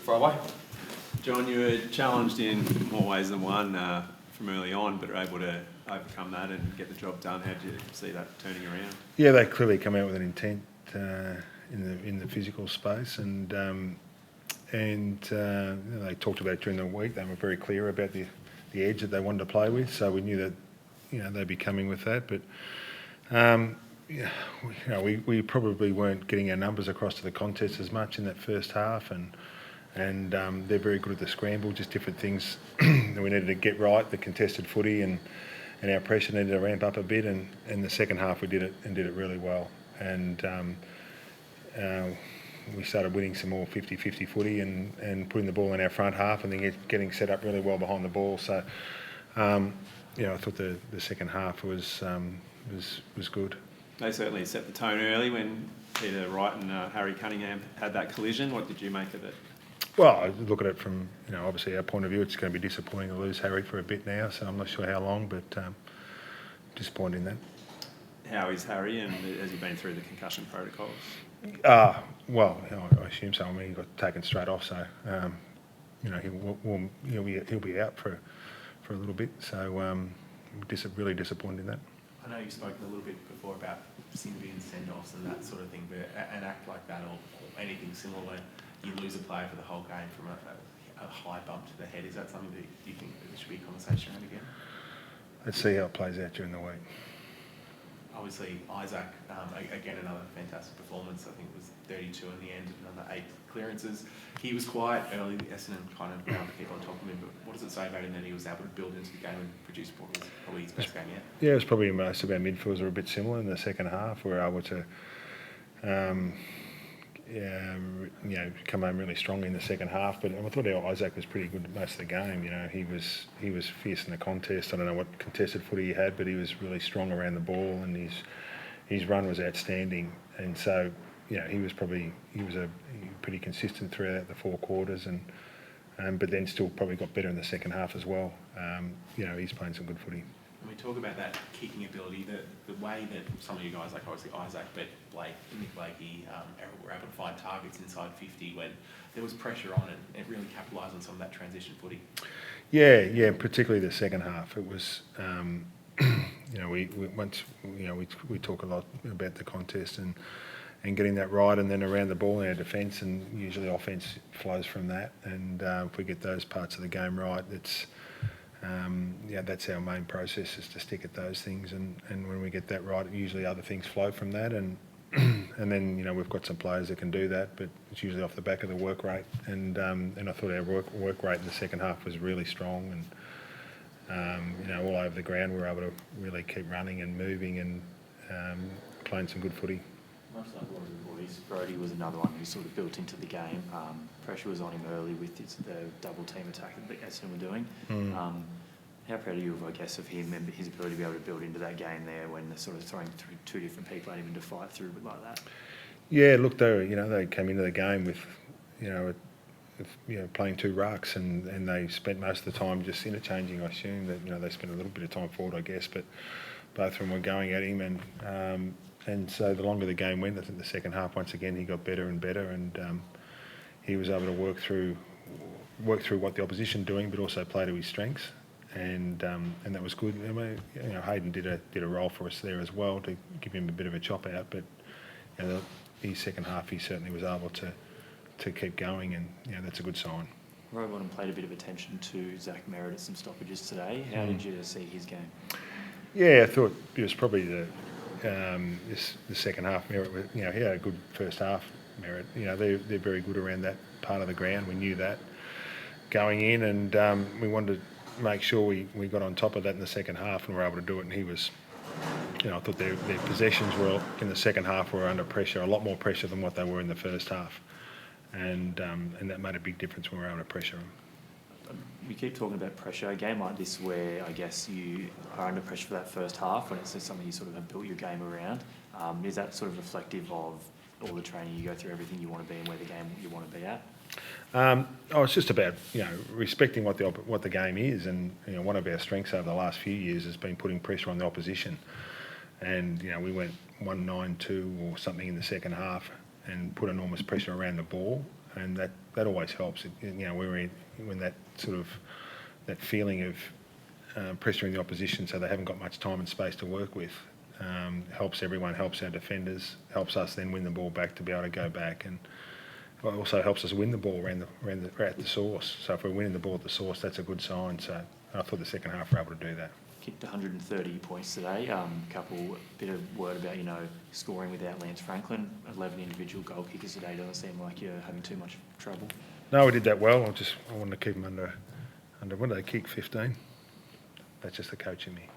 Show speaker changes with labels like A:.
A: Far away.
B: John, you were challenged in more ways than one from early on, but were able to overcome that and get the job done. How did you see that turning around?
C: Yeah, they clearly come out with an intent in the physical space, and they talked about it during the week. They were very clear about the edge that they wanted to play with, so we knew that they'd be coming with that. But we probably weren't getting our numbers across to the contest as much in that first half, and they're very good at the scramble, just different things that we needed to get right, the contested footy and our pressure needed to ramp up a bit, and in the second half we did it really well, and we started winning some more 50-50 footy and putting the ball in our front half and then getting set up really well behind the ball. So I thought the second half was good.
B: They certainly set the tone early when Peter Wright and Harry Cunningham had that collision. What did you make of it?
C: Well, I look at it from obviously our point of view. It's going to be disappointing to lose Harry for a bit now, so I'm not sure how long, but disappointing that.
B: How is Harry, and has he been through the concussion protocols?
C: Well, I assume so. I mean, he got taken straight off, so he'll be out for a little bit. So really disappointed in that.
A: I know you've spoken a little bit before about Symbian send-offs and that sort of thing, but an act like that or anything similar where you lose a player for the whole game from a high bump to the head, is that something that you think that there should be a conversation around again?
C: Let's see how it plays out during the week.
A: Obviously, Isaac, again, another fantastic performance. I think it was 32 in the end, another 8 clearances. He was quiet early. Essendon kind of found to keep on top of him, but what does it say about him that he was able to build into the game and produce what was probably his best game yet?
C: Yeah, it was probably most of our midfielders were a bit similar in the second half. We were able to come home really strongly in the second half, but I thought Isaac was pretty good most of the game. He was fierce in the contest. I don't know what contested footy he had, but he was really strong around the ball, and his run was outstanding. And so he was pretty consistent throughout the 4 quarters, and but then still probably got better in the second half as well. He's playing some good footy.
A: When we talk about that kicking ability, the way that some of you guys, like obviously Isaac, but Nick Blakey, were able to find targets inside 50 when there was pressure on it, it really capitalised on some of that transition footy.
C: Yeah, particularly the second half. It was, we talk a lot about the contest and getting that right, and then around the ball in our defence, and usually offence flows from that. And if we get those parts of the game right, that's our main process, is to stick at those things, and when we get that right, usually other things flow from that, and then we've got some players that can do that, but it's usually off the back of the work rate, and I thought our work rate in the second half was really strong, and all over the ground we were able to really keep running and moving and playing some good footy.
D: Much like one of the boys, Brodie was another one who sort of built into the game. Pressure was on him early with the double team attack that Essendon were doing. How proud are you of him and his ability to be able to build into that game there when they're sort of throwing 2 different people at him to fight through it like that?
C: Yeah, look, they came into the game with playing 2 rucks, and they spent most of the time just interchanging. I assume that they spent a little bit of time forward, I guess, but both of them were going at him, and so the longer the game went, I think the second half, once again, he got better and better, and he was able to work through what the opposition doing, but also play to his strengths, and that was good. Hayden did a role for us there as well to give him a bit of a chop out, but his second half, he certainly was able to keep going, and that's a good sign.
D: Rowbottom played a bit of attention to Zach Merritt at some stoppages today. How did you see his game?
C: Yeah, I thought it was probably the second half. Merritt, he had a good first half. Merritt, they're very good around that part of the ground. We knew that going in, and we wanted to make sure we got on top of that in the second half, and were able to do it. And he was, I thought their possessions were in the second half were under pressure, a lot more pressure than what they were in the first half, and that made a big difference when we were able to pressure them.
D: We keep talking about pressure. A game like this where I guess you are under pressure for that first half, when it's just something you sort of have built your game around, is that sort of reflective of all the training you go through, everything you want to be and where the game you want to be at?
C: It's just about respecting what the game is, and one of our strengths over the last few years has been putting pressure on the opposition, and we went 1-9-2 or something in the second half and put enormous pressure around the ball, and that always helps. When that sort of that feeling of pressuring the opposition so they haven't got much time and space to work with helps everyone, helps our defenders, helps us then win the ball back to be able to go back, and it also helps us win the ball at the source. So if we're winning the ball at the source, that's a good sign. So I thought the second half we were able to do that.
D: Kicked 130 points today. Bit of word about, scoring without Lance Franklin. 11 individual goal kickers today. Doesn't seem like you're having too much trouble.
C: No, we did that well. I wanted to keep them under what did they kick, 15? That's just the coach in me.